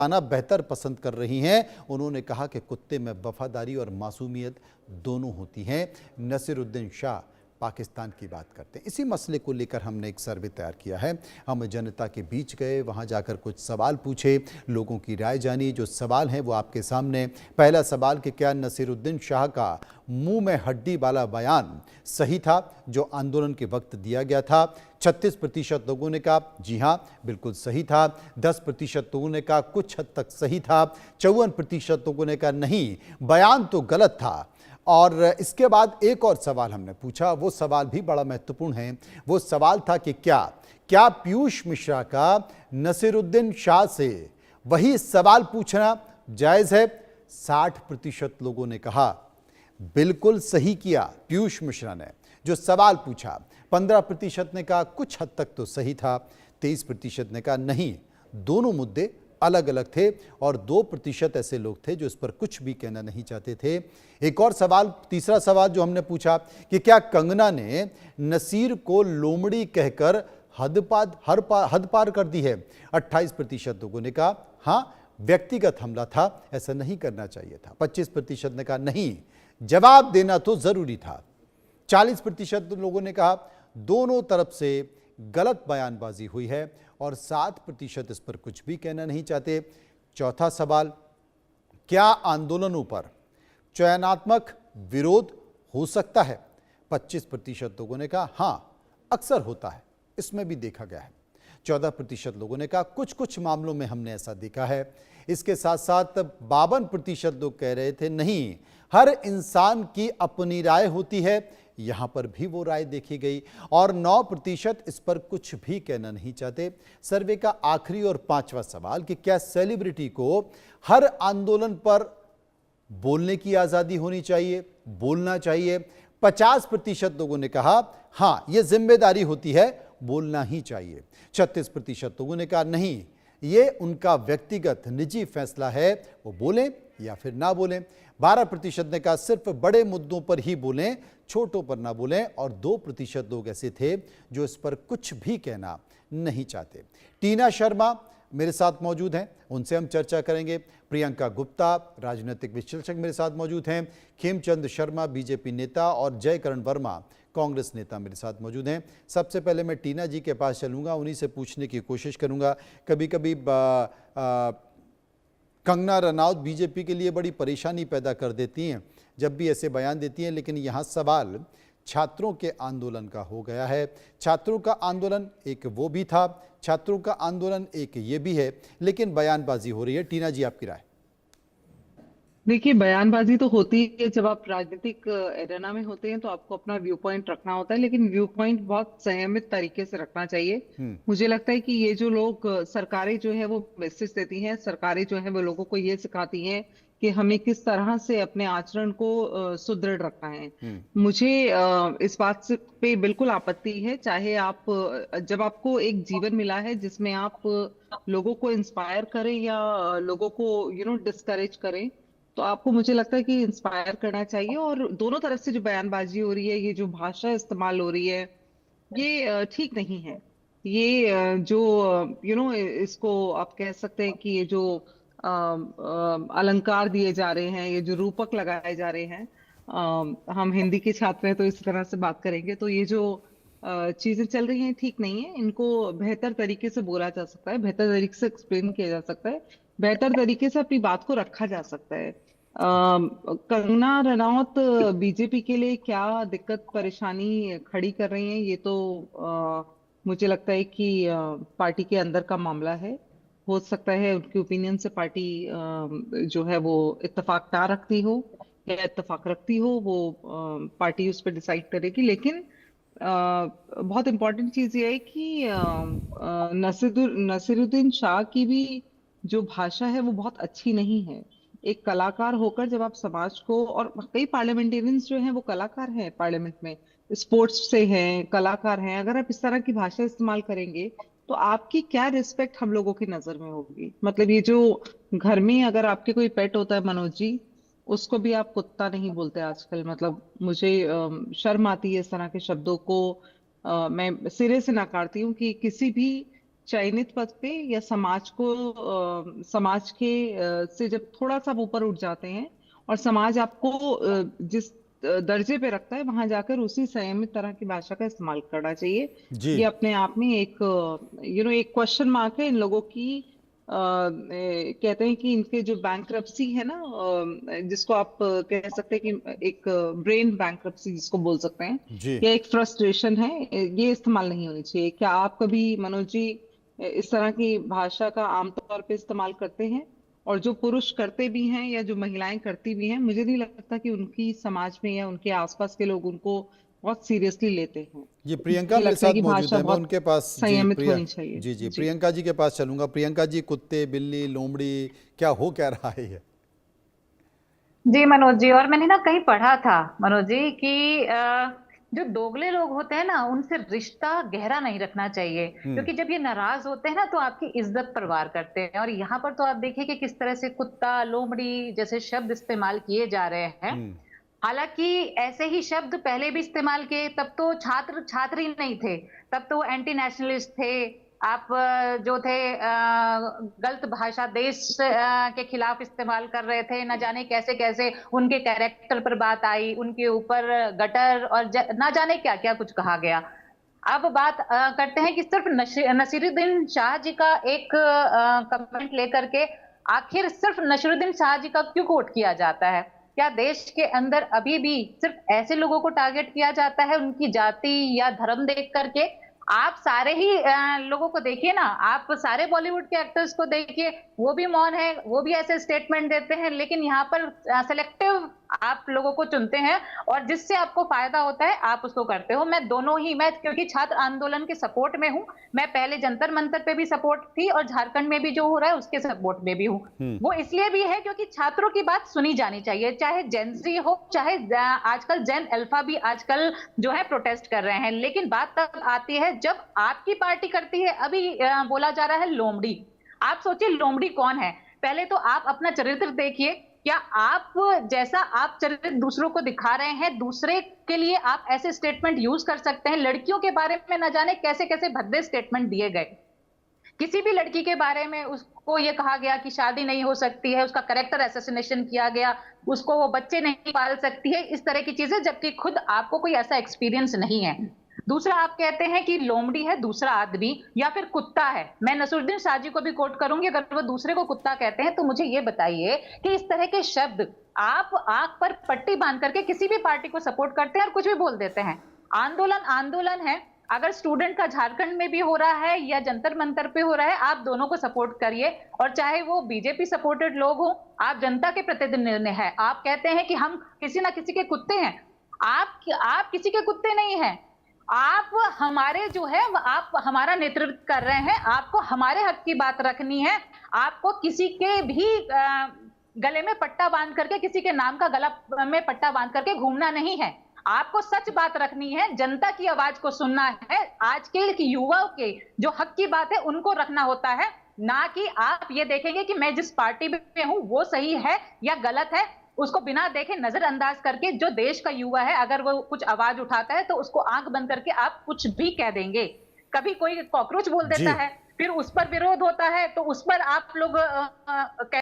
आना बेहतर पसंद कर रही हैं। उन्होंने कहा कि कुत्ते में वफादारी और मासूमियत दोनों होती हैं। नसीरुद्दीन शाह पाकिस्तान की बात करते हैं। इसी मसले को लेकर हमने एक सर्वे तैयार किया है। हम जनता के बीच गए, वहां जाकर कुछ सवाल पूछे, लोगों की राय जानी। जो सवाल हैं वो आपके सामने। पहला सवाल कि क्या नसीरुद्दीन शाह का मुंह में हड्डी वाला बयान सही था जो आंदोलन के वक्त दिया गया था? 36% लोगों ने कहा जी हाँ बिल्कुल सही था। 10% लोगों ने कहा कुछ हद तक सही था। 54% लोगों ने कहा नहीं, बयान तो गलत था। और इसके बाद एक और सवाल हमने पूछा, वो सवाल भी बड़ा महत्वपूर्ण है। वो सवाल था कि क्या पीयूष मिश्रा का नसीरुद्दीन शाह से वही सवाल पूछना जायज है? 60% लोगों ने कहा बिल्कुल सही किया पीयूष मिश्रा ने जो सवाल पूछा। 15% ने कहा कुछ हद तक तो सही था। 23% ने कहा नहीं, दोनों मुद्दे अलग अलग थे। और 2% ऐसे लोग थे जो इस पर कुछ भी कहना नहीं चाहते थे। एक और सवाल, तीसरा सवाल जो हमने पूछा कि क्या कंगना ने नसीर को लोमड़ी कहकर हद पार कर दी है? 28% लोगों ने कहा हाँ व्यक्तिगत हमला था, ऐसा नहीं करना चाहिए था। 25% ने कहा नहीं, जवाब देना तो जरूरी था। 40% लोगों ने कहा दोनों तरफ से गलत बयानबाजी हुई है। और 7% इस पर कुछ भी कहना नहीं चाहते। चौथा सवाल, क्या आंदोलनों पर चयनात्मक विरोध हो सकता है? 25% लोगों ने कहा हां अक्सर होता है, इसमें भी देखा गया है। 14% लोगों ने कहा कुछ कुछ मामलों में हमने ऐसा देखा है। इसके साथ साथ 52% लोग कह रहे थे नहीं, हर इंसान की अपनी राय होती है, यहां पर भी वो राय देखी गई। और 9% इस पर कुछ भी कहना नहीं चाहते। सर्वे का आखिरी और पांचवा सवाल कि क्या सेलिब्रिटी को हर आंदोलन पर बोलने की आजादी होनी चाहिए, बोलना चाहिए? 50% लोगों ने कहा हां यह जिम्मेदारी होती है, बोलना ही चाहिए। 36% लोगों ने कहा नहीं, ये उनका व्यक्तिगत निजी फैसला है, वो बोलें या फिर ना बोलें। 12% ने कहा सिर्फ बड़े मुद्दों पर ही बोलें, छोटों पर ना बोलें। और 2% लोग ऐसे थे जो इस पर कुछ भी कहना नहीं चाहते। टीना शर्मा मेरे साथ मौजूद हैं, उनसे हम चर्चा करेंगे। प्रियंका गुप्ता राजनीतिक विश्लेषक मेरे साथ मौजूद हैं। खेमचंद शर्मा बीजेपी नेता और जयकरण वर्मा कांग्रेस नेता मेरे साथ मौजूद हैं। सबसे पहले मैं टीना जी के पास चलूंगा, उन्हीं से पूछने की कोशिश करूंगा। कभी कभी कंगना रनौत बीजेपी के लिए बड़ी परेशानी पैदा कर देती हैं जब भी ऐसे बयान देती हैं, लेकिन यहाँ सवाल छात्रों के आंदोलन का हो गया है। छात्रों का आंदोलन एक वो भी था, छात्रों का आंदोलन एक ये भी है, लेकिन बयानबाजी हो रही है। टीना जी आपकी राय? देखिए, बयानबाजी तो होती है जब आप राजनीतिक एरेना में होते हैं, तो आपको अपना व्यू पॉइंट रखना होता है, लेकिन व्यू पॉइंट बहुत संयमित तरीके से रखना चाहिए। मुझे लगता है कि ये जो लोग सरकारें जो है वो मैसेज देती हैं, सरकारें जो है वो लोगों को ये सिखाती हैं कि हमें किस तरह से अपने आचरण को सुदृढ़ रखना है। मुझे इस बात से पे बिल्कुल आपत्ति है, चाहे आप जब आपको एक जीवन मिला है जिसमें आप लोगों को इंस्पायर करें या लोगों को डिस्करेज करें, तो आपको, मुझे लगता है कि इंस्पायर करना चाहिए। और दोनों तरफ से जो बयानबाजी हो रही है, ये जो भाषा इस्तेमाल हो रही है, ये ठीक नहीं है। ये जो इसको आप कह सकते हैं कि ये जो अलंकार दिए जा रहे हैं, ये जो रूपक लगाए जा रहे हैं, हम हिंदी के छात्र हैं तो इस तरह से बात करेंगे, तो ये जो चीजें चल रही हैं ठीक नहीं है। इनको बेहतर तरीके से बोला जा सकता है, बेहतर तरीके से एक्सप्लेन किया जा सकता है, बेहतर तरीके से अपनी बात को रखा जा सकता है। कंगना रनौत बीजेपी के लिए क्या दिक्कत परेशानी खड़ी कर रही हैं, ये तो मुझे लगता है कि पार्टी के अंदर का मामला है। हो सकता है उनके ओपिनियन से पार्टी जो है वो इत्तेफाक ना रखती हो या इत्तेफाक रखती हो, वो पार्टी उस पर डिसाइड करेगी। लेकिन बहुत इंपॉर्टेंट चीज ये है कि नसीरुद्दीन शाह की भी जो भाषा है वो बहुत अच्छी नहीं है। एक कलाकार होकर जब आप समाज को, और कई पार्लियामेंटेरियंस जो हैं वो कलाकार हैं, पार्लियामेंट में स्पोर्ट्स से हैं, कलाकार हैं, अगर आप इस तरह की भाषा इस्तेमाल करेंगे तो आपकी क्या रिस्पेक्ट हम लोगों की नजर में होगी। मतलब ये जो घर में अगर आपके कोई पेट होता है, मनोज जी, उसको भी आप कुत्ता नहीं बोलते आजकल। मतलब मुझे शर्म आती है इस तरह के शब्दों को। मैं सिरे से नकारती हूँ कि किसी भी चयनित पद पे या समाज को समाज के से जब थोड़ा सा ऊपर उठ जाते हैं और समाज आपको जिस दर्जे पे रखता है वहां जाकर उसी संयमित तरह की भाषा का इस्तेमाल करना चाहिए। जी। ये अपने आप में एक एक क्वेश्चन मार्क है इन लोगों की। कहते हैं कि इनके जो बैंक्रप्सी है ना, जिसको आप कह सकते हैं कि एक ब्रेन बैंक्रप्सी जिसको बोल सकते हैं, जी। या एक फ्रस्ट्रेशन है, ये इस्तेमाल नहीं होनी चाहिए। क्या आप कभी मनोज जी इस तरह की भाषा का आमतौर पे इस्तेमाल करते हैं? और जो पुरुष करते भी हैं या जो महिलाएं करती भी हैं, मुझे नहीं लगता कि उनकी समाज में या उनके आसपास के लोग उनको बहुत सीरियसली लेते हैं। जी, प्रियंका मुझे मेरे लगता है साथ कि मौजूद भाषा है, मैं बहुत उनके पास जी संयमित प्रिया होनी चाहिए। जी, जी, जी। प्रियंका जी के पास चलूँगा। प्रियंका जी, कुत्ते, बिल्ली, लोमड़ी क्या हो क्या रहा है ये? जी मनोज जी, और मैंने ना कहीं पढ़ा था मनोज जी कि जो दोगले लोग होते हैं ना उनसे रिश्ता गहरा नहीं रखना चाहिए, हुँ, क्योंकि जब ये नाराज होते हैं ना तो आपकी इज्जत पर वार करते हैं। और यहाँ पर तो आप देखिए कि किस तरह से कुत्ता, लोमड़ी जैसे शब्द इस्तेमाल किए जा रहे हैं। हुँ, हालांकि ऐसे ही शब्द पहले भी इस्तेमाल किए, तब तो छात्र छात्र ही नहीं थे, तब तो एंटी नेशनलिस्ट थे। आप जो थे गलत भाषा देश के खिलाफ इस्तेमाल कर रहे थे। न जाने कैसे कैसे उनके कैरेक्टर पर बात आई, उनके ऊपर गटर और ना जाने क्या क्या कुछ कहा गया। अब बात करते हैं कि सिर्फ नसीरुद्दीन शाह जी का एक कमेंट लेकर के आखिर सिर्फ नसीरुद्दीन शाह जी का क्यों कोट किया जाता है? क्या देश के अंदर अभी भी सिर्फ ऐसे लोगों को टारगेट किया जाता है उनकी जाति या धर्म देख करके? आप सारे ही लोगों को देखिए ना, आप सारे बॉलीवुड के एक्टर्स को देखिए, वो भी मौन है, वो भी ऐसे स्टेटमेंट देते हैं, लेकिन यहाँ पर सेलेक्टिव आप लोगों को चुनते हैं और जिससे आपको फायदा होता है आप उसको करते हो। मैं दोनों ही, मैं क्योंकि छात्र आंदोलन के सपोर्ट में हूं, मैं पहले जंतर मंतर पे भी सपोर्ट थी और झारखंड में भी जो हो रहा है उसके सपोर्ट में भी हूं। हुँ, वो इसलिए भी है क्योंकि छात्रों की बात सुनी जानी चाहिए, चाहे जेन ज़ी हो, चाहे आजकल जेन अल्फा भी आजकल जो है प्रोटेस्ट कर रहे हैं। लेकिन बात तब आती है जब आपकी पार्टी करती है। अभी बोला जा रहा है लोमड़ी। आप सोचिए लोमड़ी कौन है? पहले तो आप अपना चरित्र देखिए। क्या आप जैसा आप चरित्र दूसरों को दिखा रहे हैं, दूसरे के लिए आप ऐसे स्टेटमेंट यूज कर सकते हैं? लड़कियों के बारे में न जाने कैसे कैसे भद्दे स्टेटमेंट दिए गए। किसी भी लड़की के बारे में उसको ये कहा गया कि शादी नहीं हो सकती है, उसका कैरेक्टर असैसिनेशन किया गया, उसको वो बच्चे नहीं पाल सकती है, इस तरह की चीजें, जबकि खुद आपको कोई ऐसा एक्सपीरियंस नहीं है। दूसरा, आप कहते हैं कि लोमड़ी है दूसरा आदमी या फिर कुत्ता है। मैं नसीरुद्दीन शाह जी को भी कोट करूंगी, अगर वो दूसरे को कुत्ता कहते हैं तो मुझे ये बताइए कि इस तरह के शब्द आप आंख पर पट्टी बांध करके किसी भी पार्टी को सपोर्ट करते हैं और कुछ भी बोल देते हैं। आंदोलन आंदोलन है। अगर स्टूडेंट का झारखंड में भी हो रहा है या जंतर मंतर पे हो रहा है, आप दोनों को सपोर्ट करिए। और चाहे वो बीजेपी सपोर्टेड लोग हो, आप जनता के प्रतिनिधि हैं। आप कहते हैं कि हम किसी ना किसी के कुत्ते हैं। आप किसी के कुत्ते नहीं हैं। आप हमारे जो है आप हमारा नेतृत्व कर रहे हैं। आपको हमारे हक की बात रखनी है। आपको किसी के भी गले में पट्टा बांध करके, किसी के नाम का गला में पट्टा बांध करके घूमना नहीं है। आपको सच बात रखनी है, जनता की आवाज को सुनना है। आज के युवाओं के जो हक की बात है उनको रखना होता है, ना कि आप ये देखेंगे कि मैं जिस पार्टी में हूं वो सही है या गलत है, उसको बिना देखे नजरअंदाज करके जो देश का युवा है अगर वो कुछ आवाज उठाता है तो उसको आंख बंद करके आप कुछ भी कह देंगे। कभी कोई कॉकरोच बोल देता जी। है, फिर उस पर विरोध होता है तो उस पर आप लोग